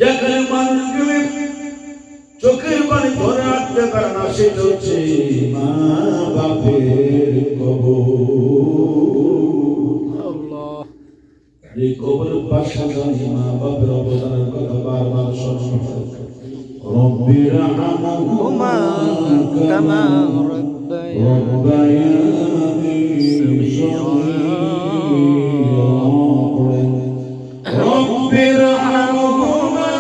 যেখানে মানুষগুলি চোখের পানি ধরে রাখতে পারে না, সেটা হচ্ছে মা বাপের কবর। এই কবরের পাশে দাঁড়িয়ে মা বাপের অবদানের কথা বারবার স্মরণ করে। রব্বির হামহুমা কামা রব্বায়ানি সগীরা। রব্বির হামহুমা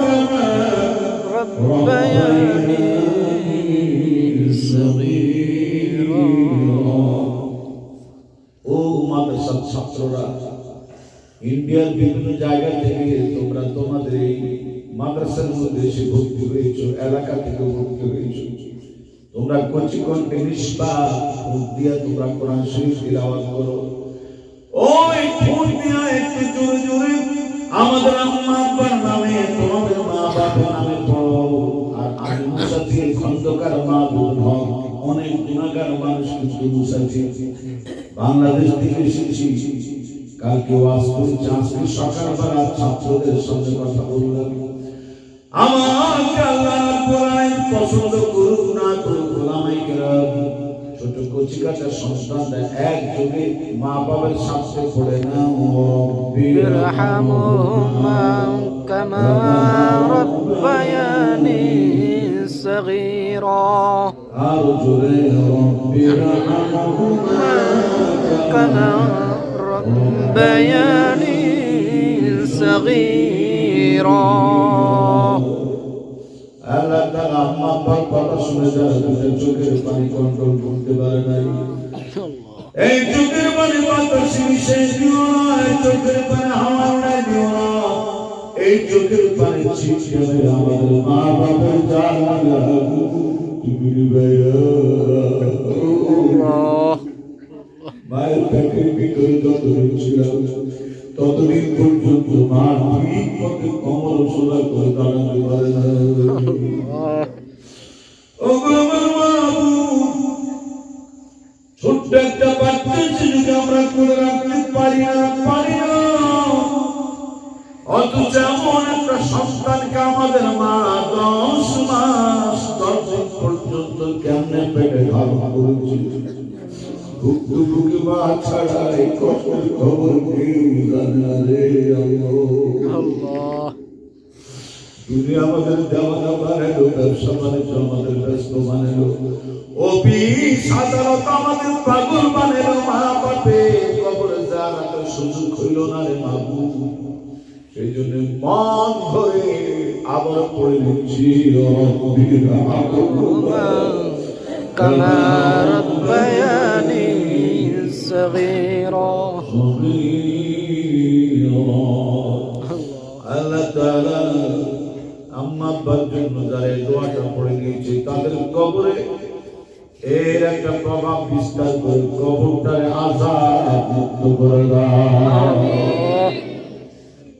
কামা রব্বায়ানি সগীরা। ও মাদ্রাসার ছাত্ররা, ইন্ডিয়ার বিভিন্ন জায়গা থেকে তোমরা তোমাদের এই মাদ্রাসার মধ্যে এসে ভর্তি হয়েছ, এলাকা থেকে ভর্তি হয়েছ। তোমরা কচি কণ্ঠে নিষ্পাপ মুখ দিয়া তোমরা কোরআন শরীফ তিলাওয়াত করো। ওই ঠোঁট দিয়া একটু জোরে জোরে আমাদের আম্মা আব্বার নামে, তোমাদের মা বাবার নামে পড়ো। আর আমি মুসাফির খন্দকার মাহবুব হক, অনেক গুণাগার মানুষ কিন্তু মুসাফির বাংলাদেশ থেকে এসেছি। কালকে ওয়াজ করেছি, আজকে সকালবেলা ছাত্রদের সঙ্গে কথা বললাম। আমাকে আল্লাহ কোরআন পছন্দ করুক না করুক, ওলামায়ে কেরাম ছোট কচি কাঁচা সন্তানরা এক যুগে মা বাবার সাথে পড়ে না বিরহামহুমা কামা রাব্বায়ানি সগীরা। আর জোরে বিরহামহুমা কামা ربياني صغيرا। আল্লাহ তাআলা আম্মা আব্বার কথা শুনে যারা চোখের পানি কন্ট্রোল করতে পারে নাই, এই চোখের পানি বাতাসে মিশে দিও না, এই চোখের পানি হাওয়া উড়াই দিও না, এই চোখের পানি ছিটিয়ে আমাদের মা বাবার জানালা তুমি মায়ের পেটের ভিতরে যতদিন ছিলাম ততদিন পর্যন্ত মা ঠিক মতো কমর সোজা করে দাঁড়াতে পারে না। ছোট্ট একটা বাচ্চা শিশুকে আমরা করে রাখতে পারি না। অথচ এমন একটা সন্তানকে আমাদের মা 10 মাস 10 দিন পর্যন্ত কেমনে পেটে ধারণ করেছিল। বুকে মা ছাড়া এই কষ্টের খবর কেউ জানে না রে আল্লাহ। দুনিয়া আমাদের দেওয়ানা বানালো, ব্যবসা বাণিজ্য আমাদের ব্যস্ত বানালো, অফিস আদালত আমাদের পাগল বানালো, মা বাপে কবরে যাওয়ার সুযোগ হইল না রে বাবু। সেই জন্য মন ভরে আবার পড়ে নিচ্ছি রব্বির হামহুমা কামা রাব্বায়ানি সগীরা। আল্লাহ তাআলা আম্মা আব্বার জন্য যারা এই দোয়াটা পড়ে গিয়েছে তাদের কবরে এর একটা প্রভাব বিস্তার করে কবরটারে আযাব মুক্ত করে দাও।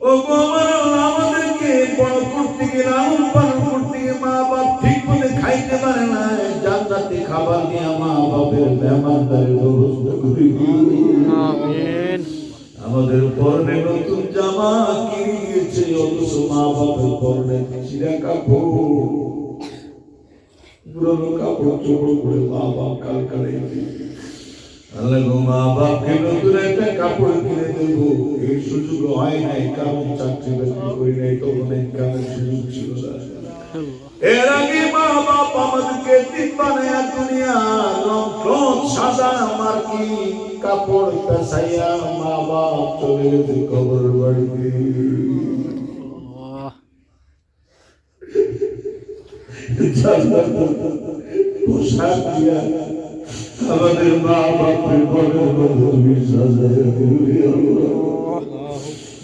ও আমার আল্লাহ, আমাদেরকে বড় করতে গিয়ে লালন পালন করতে গিয়ে মা বাপ ঠিক মতো খাইতে পারে না, জান্নাতি খাবার দিয়ে মা বাপের মেহমানদারির ব্যবস্থা করে আমিন। আমাদের পরনে নতুন জামা কিনে দিয়েছে, অথচ মা বাপের পরনে ছিঁড়া কাপড়, পুরনো কাপড় চোপড় করে মা বাপ কাল কালে। আল্লাহ গো, মা বাপকে নতুন একটা কাপড় কিনে দেবো এই সুযোগ হয় নাই, কারণ চাকরি বাকরি করি নাই, তখন ইনকামের সুযোগ ছিল না। এর আগে মা বাপ আমাদেরকে তিন বানায়া দুনিয়া রং সাদা মার্কি কাপড় পেছাইয়া মা বাপ চলে গেছে কবর বাড়িতে। পোশাক দিয়া আমাদের মা বাপের তুমি সাজাইয়া দিলে,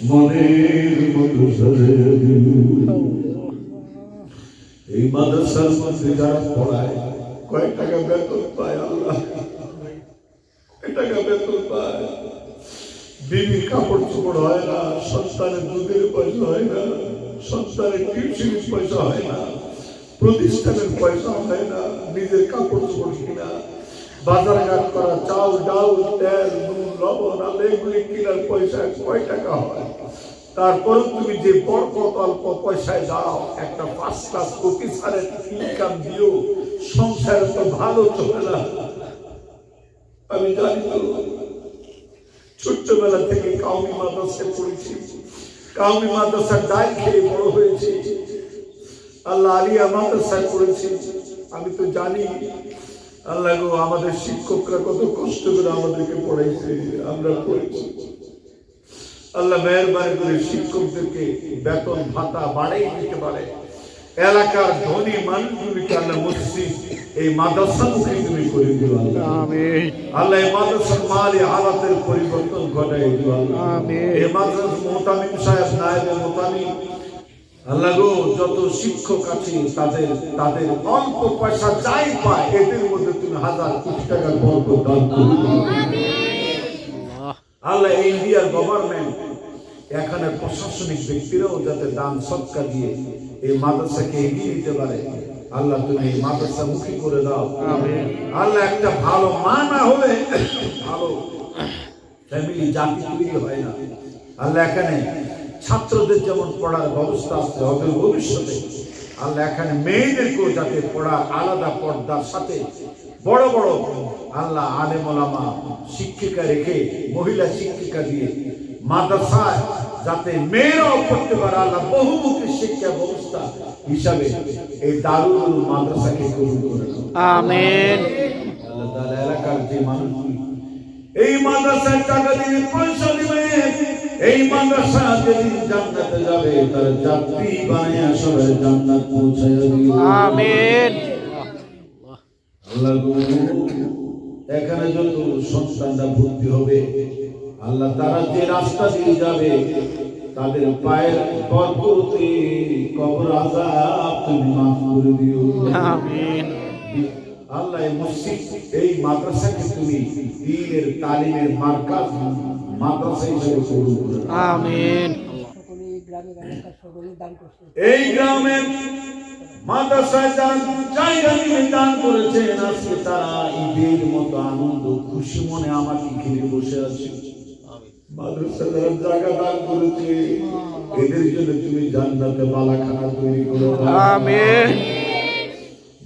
মনের মতো সাজাইয়া দিল। এই মাদ্রাসার মধ্যে যারা পড়ায় কয়েক টাকা বেতন পায়, আল্লাহ কয়েক টাকা বেতন পায়, বিবির কাপড় চোপড় হয় না, সন্তানের দুধের পয়সা হয় না, সন্তানের টিউশনের পয়সা হয় না, প্রতিষ্ঠানের পয়সা হয় না, নিজের কাপড় চোপড় কিনা, বাজারঘাট করা চাল ডাল তেল নুন লবণ এগুলি কিনার পয়সা কয় টাকা হয়? তারপরে তুমি যে বরকত অল্প পয়সায় দাও, একটা ফার্স্ট ক্লাস অফিসারের ইনকাম দিও, সংসারে তো ভালো চলে না। আমি জানি তো, ছোট্টবেলা থেকে কাউমি মাদ্রাসায় পড়েছি, কাউমি মাদ্রাসার ডাল খেয়ে বড় হয়েছি, আল্লাহ আলিয়া মাদ্রাসায় পড়েছি। আমি তো জানি আল্লাহ গো, আমাদের শিক্ষকরা কত কষ্ট করে আমাদেরকে পড়াইছে, আমরা পড়েছি। আল্লাহ মেহেরবানি করে শিক্ষকদেরকে বেতন ভাতা বাড়িয়ে দিতে পারে। এলাকার ধনী মানুষগুলিকে আল্লাহ মসজিদ এই মাদ্রাসামুখী তুমি করে দিও আল্লাহ। আমিন। আল্লাহ এই মাদ্রাসার মালি হালাতের পরিবর্তন ঘটাই দিও আল্লাহ। আমিন। এই মাদ্রাসার মোতামিম সাহেব, নায়েবে মোতামিম, আল্লাহ গো, যত শিক্ষক আছে তাদের অল্প পয়সা যাই পায়, এদের মধ্যে তুমি হাজার কোটি টাকার বরকত দান করো আল্লাহ। ইন্ডিয়ার গভর্নমেন্ট, এখানে প্রশাসনিক ব্যক্তিরাও যাতে দান সৎকা দিয়ে এই মাদ্রাসাকে এগিয়ে নিতে পারে, আল্লাহ তুমি এই মাদ্রাসা মুখী করে দাও। আল্লাহ একটা ভালো মা না হলে ভালো ফ্যামিলি জাতি তৈরি হয় না। আল্লাহ এখানে ছাত্রদের যেমন পড়ার ব্যবস্থা আছে, ওদের ভবিষ্যতে আল্লাহ এখানে মেয়েদেরকেও যাতে পড়া আলাদা পর্দার সাথে বড় বড় আল্লাহ আলেম ওলামা শিক্ষিকা রেখে, মহিলা শিক্ষিকা দিয়ে মাদ্রাসায় যাতে মেয়েরাও পড়তে পারে, আল্লাহ বহুমুখী শিক্ষা ব্যবস্থা হিসাবে এই দারুল উলুম মাদ্রাসাকে কবুল করে নাও। আমিন। আল্লাহ তাআলা এলাকার যে মানুষগুলি এই মাদ্রাসায় টাকা দিয়ে পয়সা দিবে, এই মাদ্রাসা যেদিন জান্নাতে যাবে তার যাত্রী বানিয়ে সবাই জান্নাত পৌঁছায় দিও। আমিন। আল্লাহ গো, এখানে যত সন্তানরা ভর্তি হবে আল্লাহ, তারা যে রাস্তা দিয়ে যাবে তাদের পায়ের বরকতে কবর আযাব তুমি মাফ করে দিও। আমিন। আল্লাহ এই মসজিদ এই মাদ্রাসাকে তুমি দ্বীনের তালিমের মার্কাজ মাদ্রাসা হিসেবে কবুল করে নাও। আমিন। এই গ্রামের মাদ্রাসায় যারা জায়গা নিয়ে দান করেছেন, আজকে তারা ঈদের মতো আনন্দ খুশি মনে আমাকে ঘিরে বসে আছে। মাদ্রাসা যারা জায়গা দান করেছে, এদের জন্য তুমি জান্নাতে বালাখানা তৈরি করো। আমিন।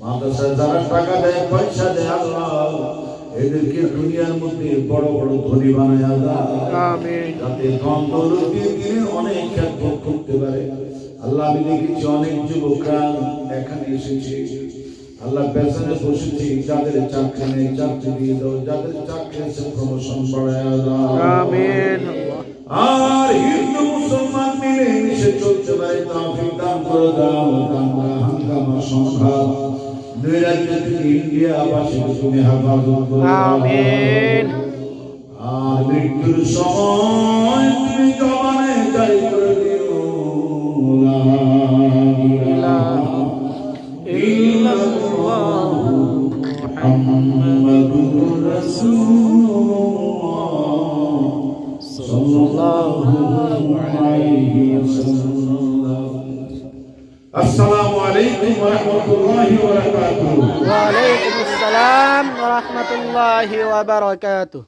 মাদ্রাসা যারা টাকা দেয়, পয়সা দেয়, আল্লাহ এদেরকে দুনিয়ার মধ্যে বড় বড় ধনী বানায় দাও। আমিন। যাতে ধন দৌলত দিয়ে দিনে অনেক খেদমত করতে পারে। আল্লাহ আমি দেখেছি অনেক যুবকরা এখানে এসেছে, আল্লাহ পেছনে বসেছি, যাদের চাকরি নেই চাকরি দিয়ে দাও, যাদের চাকরি আছে প্রমোশন বাড়ায় দাও। আমিন। আর হিন্দু মুসলমান মিলে মিশে চলতে পারে তৌফিক দান করে দাও। দাঙ্গা হাঙ্গামা সংঘাত নৈরাজ্য থেকে ইন্ডিয়া বাসীকে তুমি হেফাজত করে দাও। আমিন। আর মৃত্যুর সময় তুমি জবানে জারি করে দিও, লা ইলাহা ইল্লাল্লাহ মুহাম্মাদুর রাসূলুল্লাহ সাল্লাল্লাহু আলাইহি ওয়াসাল্লাম। আসসালামু আলাইকুম ওয়া রাহমাতুল্লাহি ওয়া বারাকাতুহু। ওয়া আলাইকুম আসসালাম ওয়া রাহমাতুল্লাহি ওয়া বারাকাতুহু।